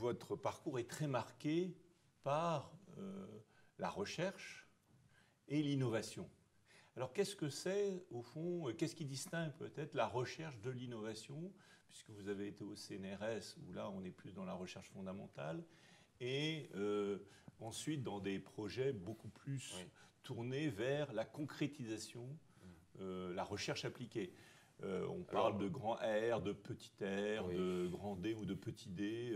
votre parcours est très marqué par la recherche et l'innovation. Alors qu'est-ce que c'est, au fond, qu'est-ce qui distingue peut-être la recherche de l'innovation, puisque vous avez été au CNRS, où là on est plus dans la recherche fondamentale, et ensuite dans des projets beaucoup plus tournés vers la concrétisation, la recherche appliquée. On parle de grand R, de petit r, de grand D ou de petit d,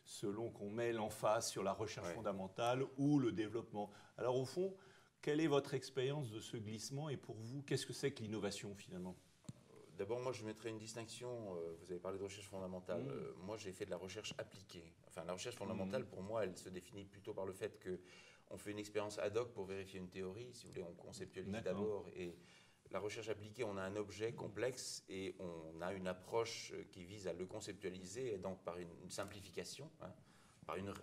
selon qu'on met l'emphase sur la recherche fondamentale ou le développement. Alors au fond, quelle est votre expérience de ce glissement et pour vous, qu'est-ce que c'est que l'innovation finalement? D'abord, moi, je mettrais une distinction. Vous avez parlé de recherche fondamentale. Moi, j'ai fait de la recherche appliquée. Enfin, la recherche fondamentale, pour moi, elle se définit plutôt par le fait qu'on fait une expérience ad hoc pour vérifier une théorie. Si vous voulez, on conceptualise d'abord. Et la recherche appliquée, on a un objet complexe et on a une approche qui vise à le conceptualiser, et donc par une simplification, par une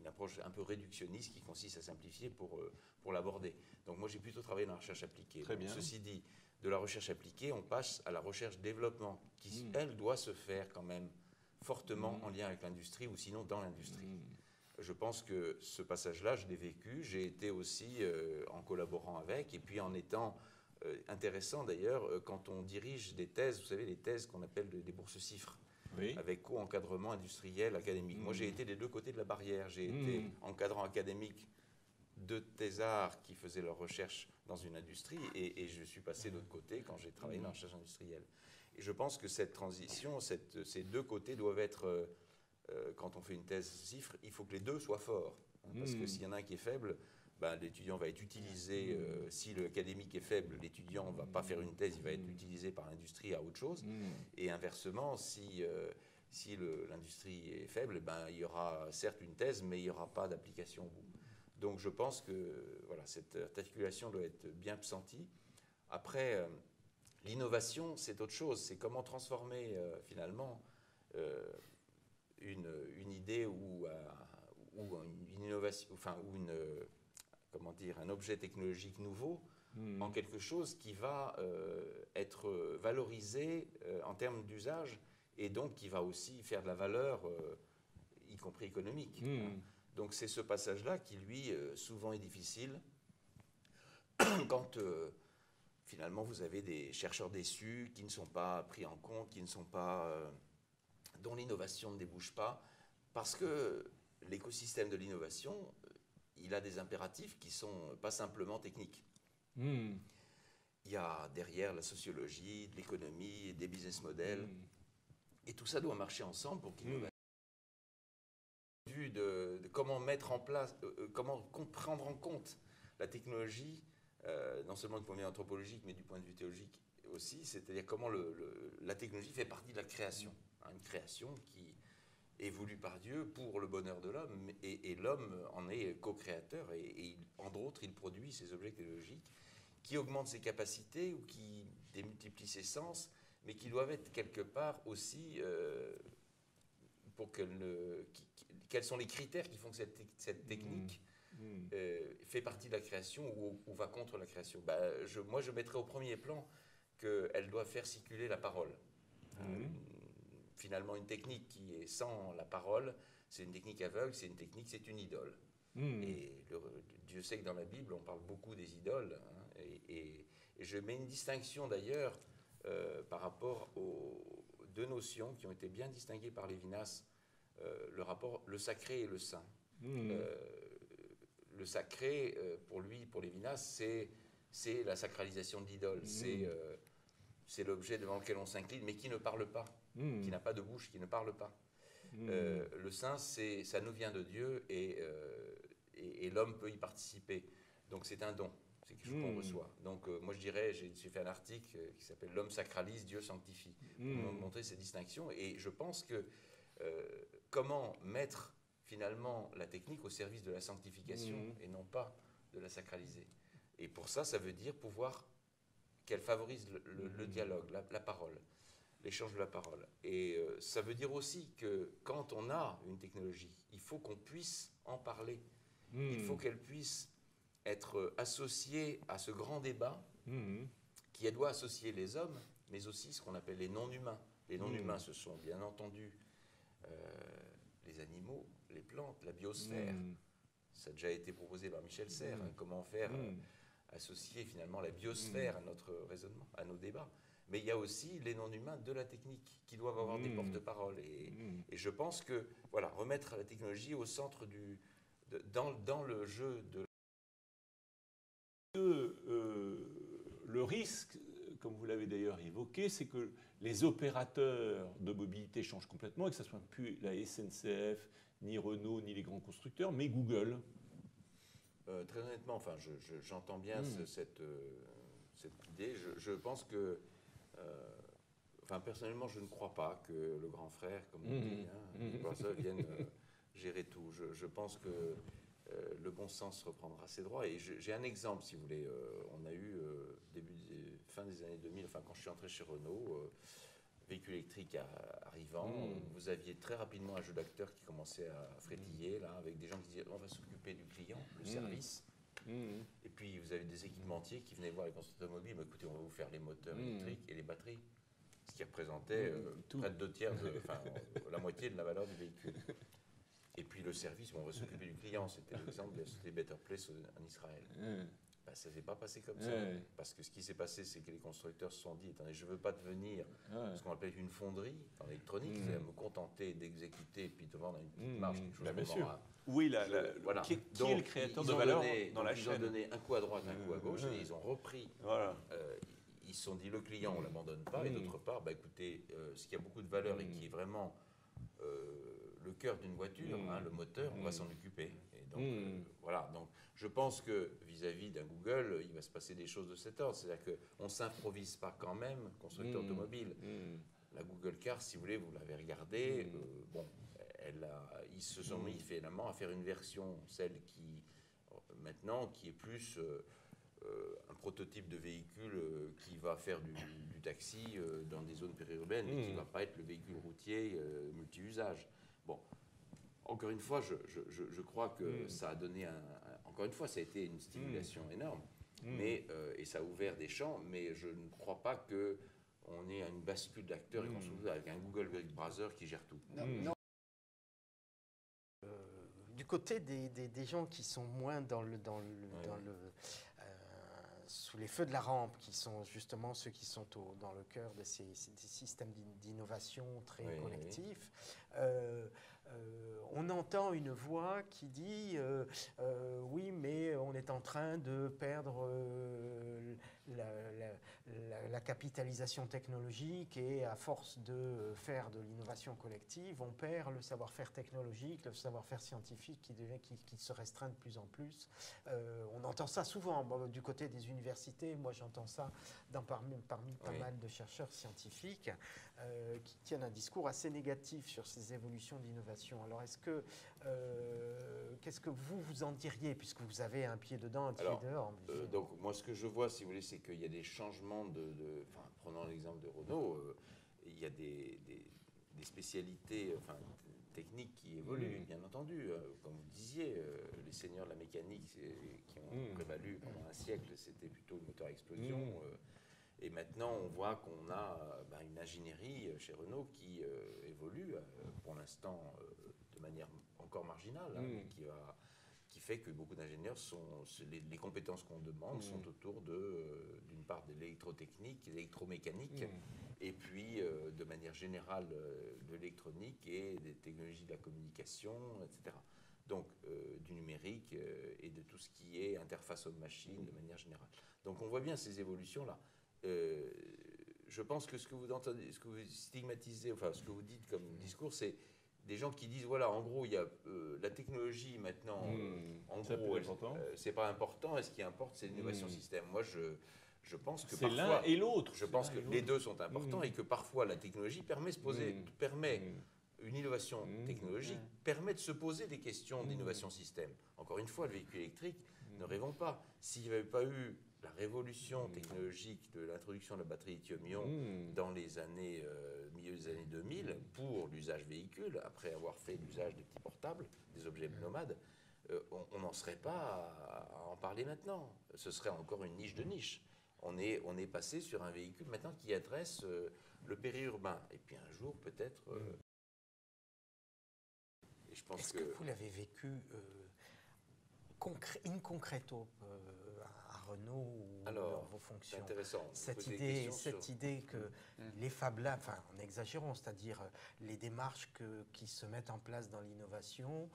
approche un peu réductionniste qui consiste à simplifier pour l'aborder. Donc moi, j'ai plutôt travaillé dans la recherche appliquée. Très bien. Ceci dit, de la recherche appliquée, on passe à la recherche-développement, qui, elle, doit se faire quand même fortement en lien avec l'industrie, ou sinon dans l'industrie. Je pense que ce passage-là, je l'ai vécu. J'ai été aussi en collaborant avec, et puis en étant intéressant d'ailleurs, quand on dirige des thèses, vous savez, les thèses qu'on appelle des bourses CIFRE, avec co-encadrement industriel, académique. Moi, j'ai été des deux côtés de la barrière. J'ai été encadrant académique de thésards qui faisaient leur recherche dans une industrie, et je suis passé de l'autre côté quand j'ai travaillé dans la recherche industrielle. Et je pense que cette transition, ces deux côtés doivent être, quand on fait une thèse CIFRE, il faut que les deux soient forts. Parce que s'il y en a un qui est faible, ben, l'étudiant va être utilisé, si l'académique est faible, l'étudiant ne va pas faire une thèse, il va être utilisé par l'industrie à autre chose. Et inversement, si l'industrie est faible, ben, il y aura certes une thèse, mais il n'y aura pas d'application au bout. Donc je pense que voilà, cette articulation doit être bien sentie. Après, l'innovation, c'est autre chose. C'est comment transformer finalement une idée ou une innovation, enfin, ou comment dire, un objet technologique nouveau en quelque chose qui va être valorisé en termes d'usage, et donc qui va aussi faire de la valeur, y compris économique. Donc c'est ce passage-là qui, lui, souvent est difficile quand finalement vous avez des chercheurs déçus qui ne sont pas pris en compte, qui ne sont pas, dont l'innovation ne débouche pas, parce que l'écosystème de l'innovation, il a des impératifs qui ne sont pas simplement techniques. Il y a derrière la sociologie, de l'économie, des business models, et tout ça doit marcher ensemble pour qu'il de comment mettre en place, comment prendre en compte la technologie, non seulement du point de vue anthropologique, mais du point de vue théologique aussi, c'est-à-dire comment la technologie fait partie de la création. Une création qui est voulue par Dieu pour le bonheur de l'homme, et l'homme en est co-créateur, et entre autres, il produit ces objets technologiques qui augmentent ses capacités ou qui démultiplient ses sens, mais qui doivent être quelque part aussi... pour quels sont les critères qui font que cette technique fait partie de la création ou va contre la création. Moi, je mettrais au premier plan qu'elle doit faire circuler la parole. Finalement, une technique qui est sans la parole, c'est une technique aveugle, c'est une idole. Et Dieu sait que dans la Bible, on parle beaucoup des idoles. Et je mets une distinction d'ailleurs par rapport aux deux notions qui ont été bien distinguées par Lévinas, le rapport le sacré et le saint. Le sacré, pour lui, pour Lévinas, c'est la sacralisation de l'idole, c'est l'objet devant lequel on s'incline, mais qui ne parle pas, qui n'a pas de bouche, qui ne parle pas. Le saint, ça nous vient de Dieu, et l'homme peut y participer. Donc c'est un don. C'est quelque chose qu'on reçoit. Donc moi je dirais, j'ai fait un article qui s'appelle « L'homme sacralise, Dieu sanctifie », pour montrer ces distinctions. Et je pense que comment mettre finalement la technique au service de la sanctification et non pas de la sacraliser. Et pour ça, ça veut dire pouvoir qu'elle favorise le dialogue, la parole, l'échange de la parole. Et ça veut dire aussi que quand on a une technologie, il faut qu'on puisse en parler. Il faut qu'elle puisse être associée à ce grand débat qui doit associer les hommes, mais aussi ce qu'on appelle les non-humains. Les non-humains, ce sont bien entendu les animaux, animaux, les plantes, la biosphère. Ça a déjà été proposé par Michel Serres, comment faire associer finalement la biosphère à notre raisonnement, à nos débats. Mais il y a aussi les non-humains de la technique qui doivent avoir des porte-paroles. Et je pense que voilà, remettre la technologie au centre dans le jeu de... Le risque, comme vous l'avez d'ailleurs évoqué, c'est que les opérateurs de mobilité changent complètement et que ce ne soit plus la SNCF, ni Renault, ni les grands constructeurs, mais Google. Très honnêtement, enfin, j'entends bien cette idée. Je pense que, enfin, personnellement, je ne crois pas que le grand frère, comme on dit, Big Brother, vienne gérer tout. Je pense que le bon sens reprendra ses droits. Et j'ai un exemple, si vous voulez. On a eu, fin des années 2000, enfin, quand je suis entré chez Renault, véhicule électrique arrivant, vous aviez très rapidement un jeu d'acteurs qui commençait à frétiller, là, avec des gens qui disaient on va s'occuper du client, le service. Et puis vous avez des équipementiers qui venaient voir les constructeurs mobiles, bah, écoutez, on va vous faire les moteurs électriques et les batteries, ce qui représentait près de 2/3, enfin la moitié de la valeur du véhicule. Et puis le service, bon, on va s'occuper du client, c'était l'exemple de la société Better Place en Israël. Ben, ça ne s'est pas passé comme ça. Parce que ce qui s'est passé, c'est que les constructeurs se sont dit, attendez, je ne veux pas devenir ce qu'on appelle une fonderie en électronique, c'est à me contenter d'exécuter et puis de vendre une petite marge, quelque chose bien qu'on sûr. aura. Oui, Voilà. qui est le créateur de valeur dans la chaîne. Ils ont donné un coup à droite, un coup à gauche, et ils ont repris. Voilà. Ils se sont dit, le client, on ne l'abandonne pas, et d'autre part, bah, écoutez, ce qui a beaucoup de valeur et qui est vraiment le cœur d'une voiture, le moteur, on va s'en occuper. Et donc, voilà. Donc, je pense que vis-à-vis d'un Google, il va se passer des choses de cet ordre. C'est-à-dire qu'on ne s'improvise pas quand même constructeur automobile. La Google Car, si vous voulez, vous l'avez regardée, bon, ils se sont mis finalement à faire une version, celle qui, maintenant, qui est plus un prototype de véhicule qui va faire du taxi dans des zones périurbaines et qui ne va pas être le véhicule routier multi-usage. Bon, encore une fois, je crois que ça a donné encore une fois, ça a été une stimulation énorme, mais, et ça a ouvert des champs, mais je ne crois pas qu'on ait une bascule d'acteurs et qu'on se retrouve avec un Google Big Brother qui gère tout. Non. Du côté des gens qui sont moins sous les feux de la rampe, qui sont justement ceux qui sont dans le cœur de ces systèmes d'innovation très collectifs, on entend une voix qui dit oui, mais on est en train de perdre la capitalisation technologique et à force de faire de l'innovation collective, on perd le savoir-faire technologique, le savoir-faire scientifique qui se restreint de plus en plus. On entend ça souvent du côté des universités. Moi, j'entends ça parmi pas mal de chercheurs scientifiques qui tiennent un discours assez négatif sur ces évolutions d'innovation. Alors, qu'est-ce que vous en diriez, puisque vous avez un pied dedans, un pied dehors? Donc, moi, ce que je vois, si vous voulez, c'est qu'il y a des changements enfin, prenons l'exemple de Renault, il y a des spécialités techniques qui évoluent, bien entendu. Comme vous disiez, les seigneurs de la mécanique qui ont prévalu pendant un siècle, c'était plutôt le moteur à explosion. Et maintenant, on voit qu'on a une ingénierie chez Renault qui évolue, pour l'instant, de manière encore marginale, qui fait que beaucoup d'ingénieurs les compétences qu'on demande sont autour d'une part de l'électrotechnique, de l'électromécanique, et puis de manière générale de l'électronique et des technologies de la communication, etc. Donc du numérique et de tout ce qui est interface homme-machine de manière générale. Donc on voit bien ces évolutions-là. Je pense que ce que vous entendez, ce que vous stigmatisez, enfin ce que vous dites comme discours, c'est des gens qui disent voilà, en gros, il y a la technologie maintenant, en gros, c'est pas important, et ce qui importe, c'est l'innovation système. Moi, je pense que c'est parfois, l'un et l'autre. Je pense que les deux sont importants et que parfois la technologie permet une innovation technologique permet de se poser des questions d'innovation système. Encore une fois, le véhicule électrique, ne rêvons pas. S'il n'y avait pas eu la révolution technologique de l'introduction de la batterie lithium-ion dans les années, milieu des années 2000 pour l'usage véhicule, après avoir fait l'usage des petits portables, des objets nomades, on n'en serait pas à en parler maintenant. Ce serait encore une niche de niche. On est passé sur un véhicule maintenant qui adresse le périurbain. Et puis un jour, peut-être... Et je pense Est-ce que vous l'avez vécu in concreto à Renault ou dans vos fonctions? C'est intéressant. Cette idée que les Fab Labs, enfin en exagérant, c'est-à-dire les démarches qui se mettent en place dans l'innovation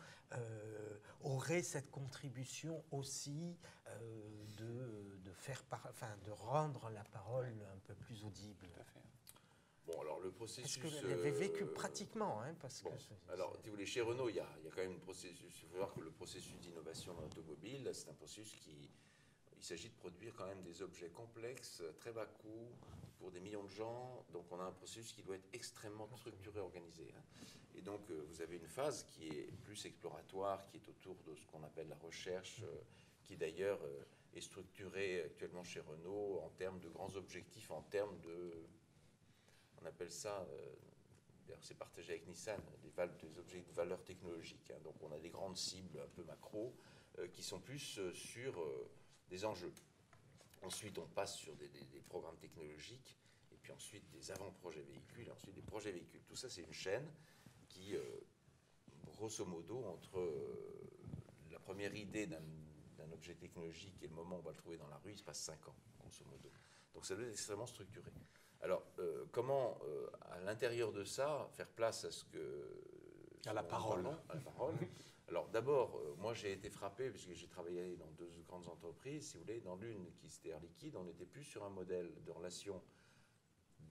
auraient cette contribution aussi de rendre la parole un peu plus audible. Tout à fait. Bon, alors le processus... Est-ce que vous l'avez vécu pratiquement parce que alors, si vous voulez, chez Renault, il y a quand même un processus. Il faut voir que le processus d'innovation dans l'automobile, c'est un processus qui... Il s'agit de produire quand même des objets complexes, très bas coût, pour des millions de gens. Donc, on a un processus qui doit être extrêmement structuré, organisé. Et donc, vous avez une phase qui est plus exploratoire, qui est autour de ce qu'on appelle la recherche, qui d'ailleurs est structurée actuellement chez Renault en termes de grands objectifs, en termes de... On appelle ça, d'ailleurs c'est partagé avec Nissan, des objets de valeur technologique. Donc on a des grandes cibles un peu macro qui sont plus sur des enjeux. Ensuite on passe sur des programmes technologiques, et puis ensuite des avant-projets véhicules, et ensuite des projets véhicules. Tout ça c'est une chaîne qui, grosso modo, entre la première idée d'un objet technologique et le moment où on va le trouver dans la rue, il se passe 5 ans, grosso modo. Donc ça doit être extrêmement structuré. Alors, comment, à l'intérieur de ça, faire place à ce que... À la parole. À la parole. Alors, d'abord, moi, j'ai été frappé, puisque j'ai travaillé dans 2 grandes entreprises, si vous voulez. Dans l'une, qui c'était Air Liquide, on n'était plus sur un modèle de relation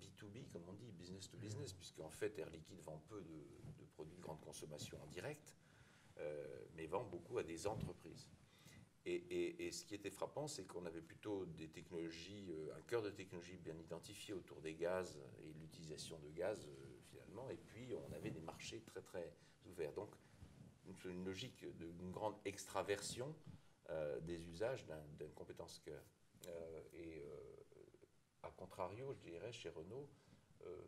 B2B, comme on dit, business to business, puisqu'en fait, Air Liquide vend peu de produits de grande consommation en direct, mais vend beaucoup à des entreprises. Et ce qui était frappant, c'est qu'on avait plutôt des technologies, un cœur de technologie bien identifié autour des gaz et l'utilisation de gaz, finalement. Et puis, on avait des marchés très, très ouverts. Donc, une logique d'une grande extraversion des usages d'une compétence cœur. À contrario, je dirais, chez Renault,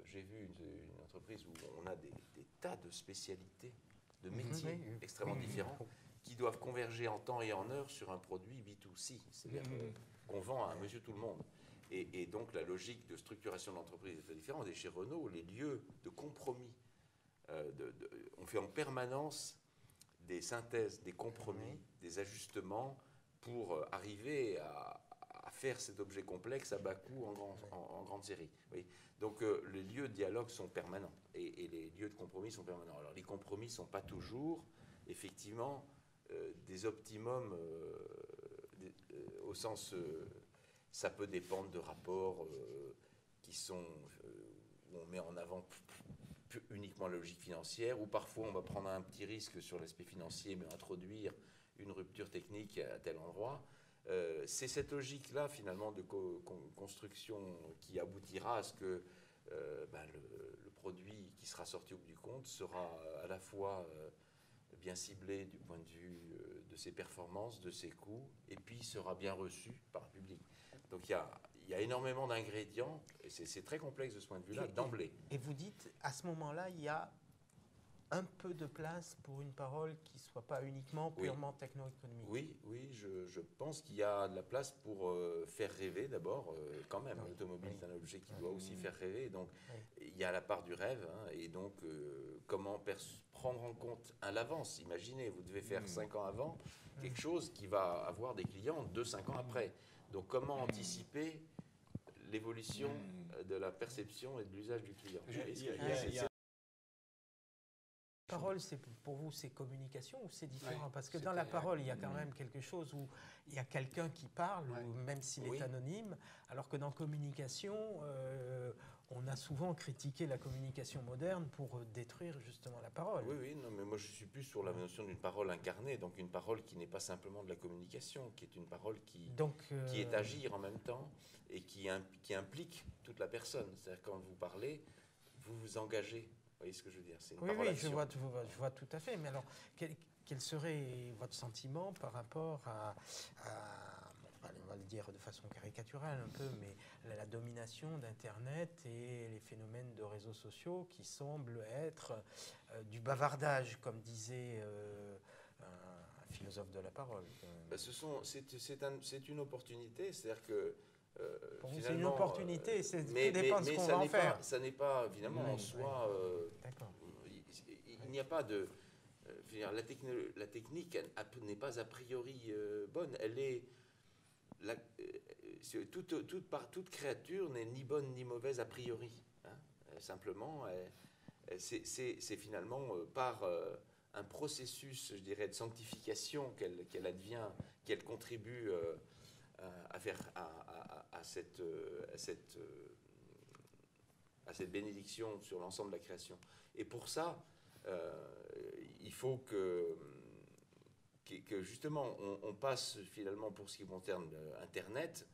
j'ai vu une entreprise où on a des tas de spécialités, de métiers extrêmement différents, qui doivent converger en temps et en heure sur un produit B2C, c'est-à-dire qu'on vend à monsieur tout le monde. Et donc la logique de structuration de l'entreprise est très différente. Et chez Renault, les lieux de compromis, on fait en permanence des synthèses, des compromis, des ajustements pour arriver à faire cet objet complexe à bas coût en grande série. Oui. Donc les lieux de dialogue sont permanents et les lieux de compromis sont permanents. Alors les compromis ne sont pas toujours, effectivement, des optimums au sens ça peut dépendre de rapports qui sont où on met en avant uniquement la logique financière, ou parfois on va prendre un petit risque sur l'aspect financier mais introduire une rupture technique à tel endroit. C'est cette logique-là finalement de construction qui aboutira à ce que le produit qui sera sorti au bout du compte sera à la fois bien ciblé du point de vue de ses performances, de ses coûts, et puis sera bien reçu par le public. Donc il y a énormément d'ingrédients, et c'est très complexe de ce point de vue-là, d'emblée. Et vous dites, à ce moment-là, il y a un peu de place pour une parole qui ne soit pas uniquement purement techno-économique. Oui, je pense qu'il y a de la place pour faire rêver d'abord, quand même. L'automobile est un objet qui doit aussi faire rêver, donc il y a la part du rêve, et donc comment prendre en compte à l'avance. Imaginez, vous devez faire 5 ans avant quelque chose qui va avoir des clients 2-5 ans après. Donc comment anticiper l'évolution de la perception et de l'usage du client. Parole, pour vous, c'est communication ou c'est différent? Parce que dans la parole, il y a quand même quelque chose où il y a quelqu'un qui parle, ou même s'il est anonyme, alors que dans communication, on a souvent critiqué la communication moderne pour détruire justement la parole. Oui, non, mais moi je suis plus sur la notion d'une parole incarnée, donc une parole qui n'est pas simplement de la communication, qui est une parole qui est agir en même temps et qui implique toute la personne. C'est-à-dire quand vous parlez, vous vous engagez. Vous voyez ce que je veux dire? C'est une parole je vois tout à fait. Mais alors, quel serait votre sentiment par rapport à on va le dire de façon caricaturale un peu, mais la domination d'Internet et les phénomènes de réseaux sociaux qui semblent être du bavardage, comme disait un philosophe de la parole. C'est une opportunité, c'est-à-dire que pour vous, c'est une opportunité, tout dépend de ce qu'on va en faire. Ça n'est pas, évidemment, en soi... D'accord. Il n'y a pas de... je veux dire, la technique n'est pas a priori bonne. Elle est toute créature n'est ni bonne ni mauvaise a priori. Hein. Simplement, c'est finalement par un processus, je dirais, de sanctification qu'elle advient, qu'elle contribue à cette bénédiction sur l'ensemble de la création. Et pour ça, il faut que justement, on passe finalement, pour ce qui concerne Internet,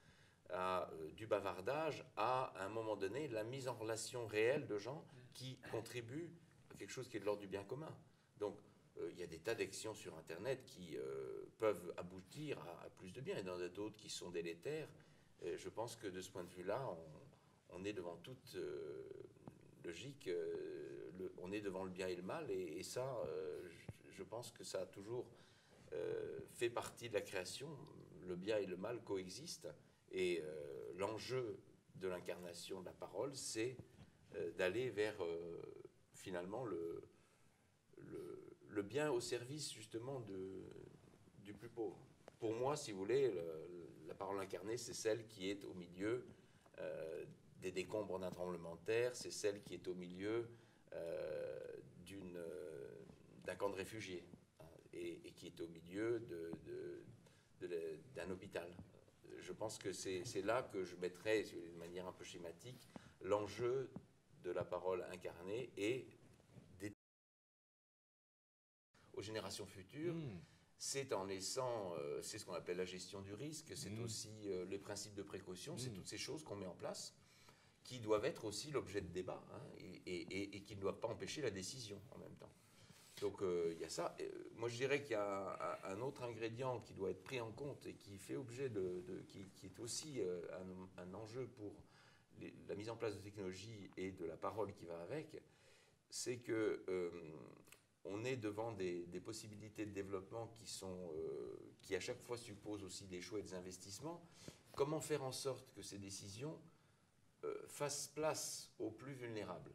à du bavardage à un moment donné, la mise en relation réelle de gens qui contribuent à quelque chose qui est de l'ordre du bien commun. Donc, il y a des tas d'actions sur Internet qui peuvent aboutir à plus de bien, et il y en a d'autres qui sont délétères. Je pense que de ce point de vue-là, on est devant toute logique, on est devant le bien et le mal, et ça, je pense que ça a toujours fait partie de la création. Le bien et le mal coexistent, et l'enjeu de l'incarnation de la parole, c'est d'aller vers finalement le bien au service justement du plus pauvre. Pour moi, si vous voulez, la parole incarnée, c'est celle qui est au milieu des décombres d'un tremblement de terre, c'est celle qui est au milieu d'un camp de réfugiés, hein, et qui est au milieu d'un hôpital. Je pense que c'est là que je mettrais, de manière un peu schématique, l'enjeu de la parole incarnée et aux générations futures. C'est en laissant, c'est ce qu'on appelle la gestion du risque, c'est aussi les principes de précaution, c'est toutes ces choses qu'on met en place qui doivent être aussi l'objet de débat, hein, et qui ne doivent pas empêcher la décision en même temps. Donc il y a ça. Moi je dirais qu'il y a un autre ingrédient qui doit être pris en compte et qui fait objet qui est aussi un enjeu pour la mise en place de technologies et de la parole qui va avec, c'est que on est devant des possibilités de développement qui à chaque fois supposent aussi des choix et des investissements. Comment faire en sorte que ces décisions fassent place aux plus vulnérables,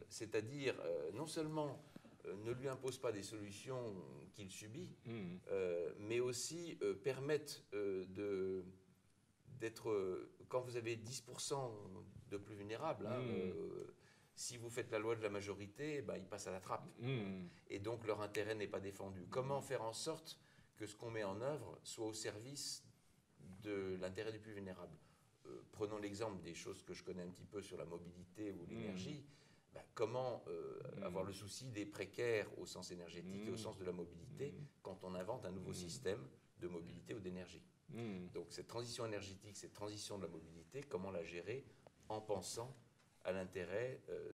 c'est-à-dire non seulement ne lui imposent pas des solutions qu'il subit, mais aussi permettent d'être, quand vous avez 10% de plus vulnérables, hein, si vous faites la loi de la majorité, ben, ils passent à la trappe. Et donc leur intérêt n'est pas défendu. Comment faire en sorte que ce qu'on met en œuvre soit au service de l'intérêt du plus vulnérable? Prenons l'exemple des choses que je connais un petit peu sur la mobilité ou l'énergie. Ben, comment avoir le souci des précaires au sens énergétique et au sens de la mobilité quand on invente un nouveau système de mobilité ou d'énergie? Donc cette transition énergétique, cette transition de la mobilité, comment la gérer en pensant à l'intérêt